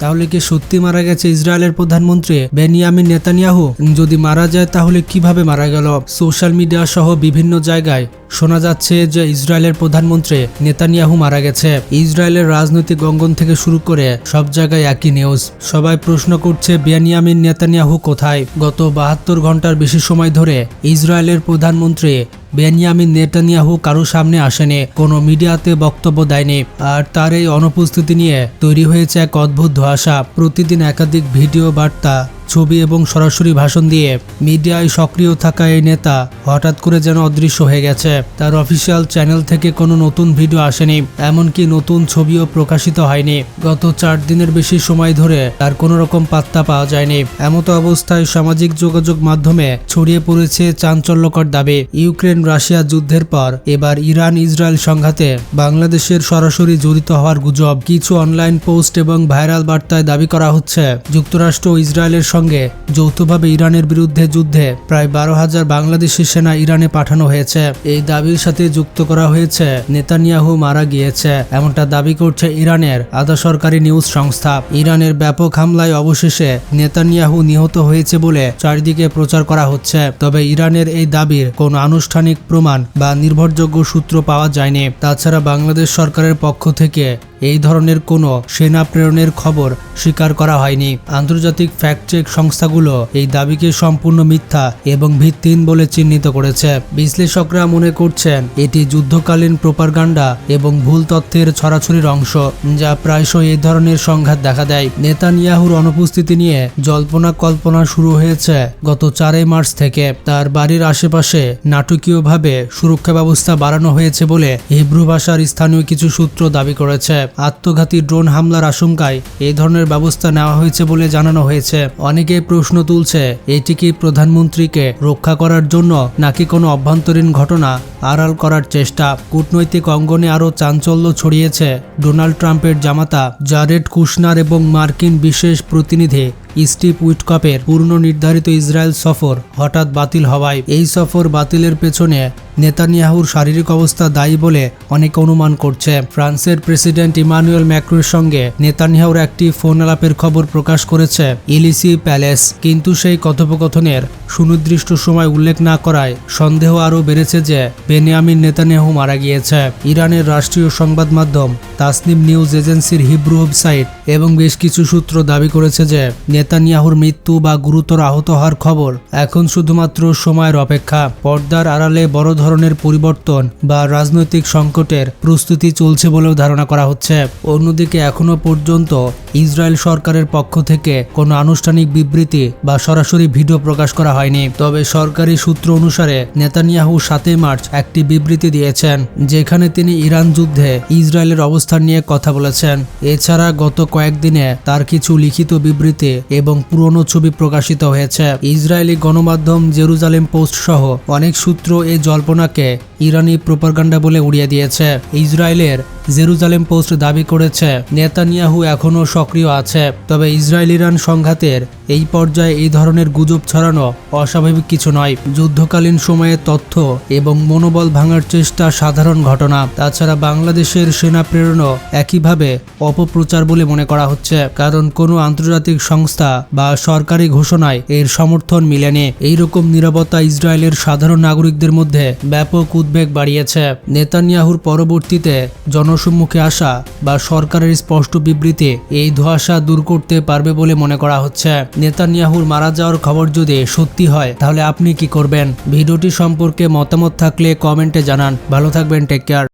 তাহলে কি সত্যি মারা গেছে ইসরায়েলের প্রধানমন্ত্রী বেনিয়ামিন নেতানিয়াহু? যদি মারা যায় তাহলে কিভাবে মারা গেল? সোশ্যাল মিডিয়া সহ বিভিন্ন জায়গায় শোনা যাচ্ছে যে ইসরায়েলের প্রধানমন্ত্রী নেতানিয়াহু মারা গেছে। ইসরায়েলের রাজনৈতিক অঙ্গন থেকে শুরু করে সব জায়গায় একই নিউজ। সবাই প্রশ্ন করছে বেনিয়ামিন নেতানিয়াহু কোথায়? গত 72 ঘন্টার বেশি সময় ধরে ইসরায়েলের প্রধানমন্ত্রী বেনিয়ামিন নেতানিয়াহু কারো সামনে আসেনি, কোনো মিডিয়াতে বক্তব্য দেয়নি। আর তার এই অনুপস্থিতি নিয়ে তৈরি হয়েছে এক অদ্ভুত ধোঁয়াশা। প্রতিদিন একাধিক ভিডিও বার্তা, ছবি এবং সরাসরি ভাষণ দিয়ে মিডিয়ায় সক্রিয় থাকা এই নেতা হঠাৎ করে যেন অদৃশ্য হয়ে গেছে। তার অফিসিয়াল চ্যানেল থেকে কোনো নতুন ভিডিও আসেনি, এমনকি নতুন ছবিও প্রকাশিত হয়নি। গত 4 দিনের বেশি সময় ধরে তার কোনো রকম পাত্তা পাওয়া যায়নি। এমতো অবস্থায় সামাজিক যোগাযোগ মাধ্যমে ছড়িয়ে পড়েছে চাঞ্চল্যকর দাবি, ইউক্রেন রাশিয়া যুদ্ধের পর এবার ইরান ইসরায়েল সংঘাতে বাংলাদেশের সরাসরি জড়িত হওয়ার গুজব। কিছু অনলাইন পোস্ট এবং ভাইরাল বার্তায় দাবি করা হচ্ছে যুক্তরাষ্ট্র ও ইসরায়েলের সঙ্গে যৌথভাবে ইরানের বিরুদ্ধে যুদ্ধে প্রায় 12,000 বাংলাদেশি সেনা ইরানে পাঠানো হয়েছে। এই দাবির সাথে যুক্ত করা হয়েছে নেতানিয়াহু মারা গিয়েছে, এমনটা দাবি করছে ইরানের আধা সরকারি নিউজ সংস্থা। ইরানের ব্যাপক হামলায় অবশেষে নেতানিয়াহু নিহত হয়েছে বলে চারিদিকে প্রচার করা হচ্ছে। তবে ইরানের এই দাবির কোনো আনুষ্ঠানিক প্রমাণ বা নির্ভরযোগ্য সূত্র পাওয়া যায়নি। তাছাড়া বাংলাদেশ সরকারের পক্ষ থেকে এই ধরনের কোনো সেনা প্রেরণের খবর স্বীকার করা হয়নি। আন্তর্জাতিক ফ্যাক্ট চেক সংস্থাগুলো এই দাবিকে সম্পূর্ণ মিথ্যা এবং ভিত্তিহীন বলে চিহ্নিত করেছে। বিশ্লেষকরা মনে করছেন এটি যুদ্ধকালীন প্রোপাগান্ডা এবং ভুল তথ্যের ছড়াছড়ির অংশ, যা প্রায়শই এই ধরনের সংঘাত দেখা দেয়। নেতানিয়াহুর অনুপস্থিতি নিয়ে জল্পনা কল্পনা শুরু হয়েছে গত 4 মার্চ থেকে। তার বাড়ির আশেপাশে নাটকীয়ভাবে সুরক্ষা ব্যবস্থা বাড়ানো হয়েছে বলে হিব্রু ভাষার স্থানীয় কিছু সূত্র দাবি করেছে। আত্মঘাতী ড্রোন হামলার আশঙ্কায় এই ধরনের ব্যবস্থা নেওয়া হয়েছে বলে জানানো হয়েছে। অনেকেই প্রশ্ন তুলছে, এটি কি প্রধানমন্ত্রীকে রক্ষা করার জন্য নাকি কোনো অভ্যন্তরীণ ঘটনা আড়াল করার চেষ্টা? কূটনৈতিক অঙ্গনে আরও চাঞ্চল্য ছড়িয়েছে ডোনাল্ড ট্রাম্পের জামাতা জারেড কুশনার এবং মার্কিন বিশেষ প্রতিনিধি স্টিভ উইটকপের পূর্ণ নির্ধারিত ইসরায়েল সফর হঠাৎ বাতিল হওয়ায়। এই সফর বাতিলের পেছনে নেতানিয়াহুর শারীরিক অবস্থা দায়ী বলে অনেকে অনুমান করছে। ফ্রান্সের প্রেসিডেন্ট ইমানুয়েল ম্যাক্রোর সঙ্গে নেতানিয়াহুর একটি ফোন আলাপের খবর প্রকাশ করেছে ইলিসি প্যালেস, কিন্তু সেই কথোপকথনের সুনির্দিষ্ট সময় উল্লেখ না করায় সন্দেহ আরও বেড়েছে যে বেনিয়ামিন নেতানিয়াহু মারা গিয়েছে। ইরানের রাষ্ট্রীয় সংবাদ মাধ্যম তাসনিম নিউজ এজেন্সির হিব্রু ওয়েবসাইট এবং বেশ কিছু সূত্র দাবি করেছে যে নেতানিয়াহুর মৃত্যু বা গুরুতর আহত হওয়ার খবর এখন শুধুমাত্র সময়ের অপেক্ষা। পর্দার আড়ালে বড় ধরনের পরিবর্তন বা রাজনৈতিক সংকটের প্রস্তুতি চলছে বলেও ধারণা করা হচ্ছে। অন্যদিকে এখনো পর্যন্ত ইসরায়েল সরকারের পক্ষ থেকে কোনো আনুষ্ঠানিক বিবৃতি বা সরাসরি ভিডিও প্রকাশ করা হয়নি। তবে সরকারি সূত্র অনুসারে নেতানিয়াহু 7 মার্চ একটি বিবৃতি দিয়েছেন, যেখানে তিনি ইরান যুদ্ধে ইসরায়েলের অবস্থান নিয়ে কথা বলেছেন। এছাড়া গত কয়েকদিনে তার কিছু লিখিত বিবৃতি এবং পুরনো ছবি প্রকাশিত হয়েছে। ইসরায়েলি গণমাধ্যম জেরুজালেম পোস্ট সহ অনেক সূত্র এই জল্পনাকে ইরানি প্রোপাগান্ডা বলে উড়িয়ে দিয়েছে। ইসরায়েলের জেরুজালেম পোস্ট দাবি করেছে নেতানিয়াহু এখনও সক্রিয় আছে। তবে ইসরায়েল ইরান সংঘাতের এই পর্যায়ে এই ধরনের গুজব ছড়ানো অস্বাভাবিক কিছু নয়। যুদ্ধকালীন সময়ে তথ্য এবং মনোবল ভাঙার চেষ্টা সাধারণ ঘটনা। তাছাড়া বাংলাদেশের সেনা প্রেরণও একইভাবে অপপ্রচার বলে মনে করা হচ্ছে, কারণ কোনো আন্তর্জাতিক সংস্থা বা সরকারি ঘোষণায় এর সমর্থন মিলেনি। এইরকম নীরবতা ইসরায়েলের সাধারণ নাগরিকদের মধ্যে ব্যাপক উদ্বেগ বাড়িয়েছে। নেতানিয়াহুর পরবর্তীতে জনসম্মুখে আসা বা সরকারের স্পষ্ট বিবৃতি এই ধোঁয়াশা দূর করতে পারবে বলে মনে করা হচ্ছে। নেতানিয়াহুর মারা যাওয়ার খবর যদি সত্যি হয় তাহলে আপনি কি করবেন? ভিডিওটি সম্পর্কে মতামত থাকলে কমেন্টে জানান। ভালো থাকবেন, টেক কেয়ার।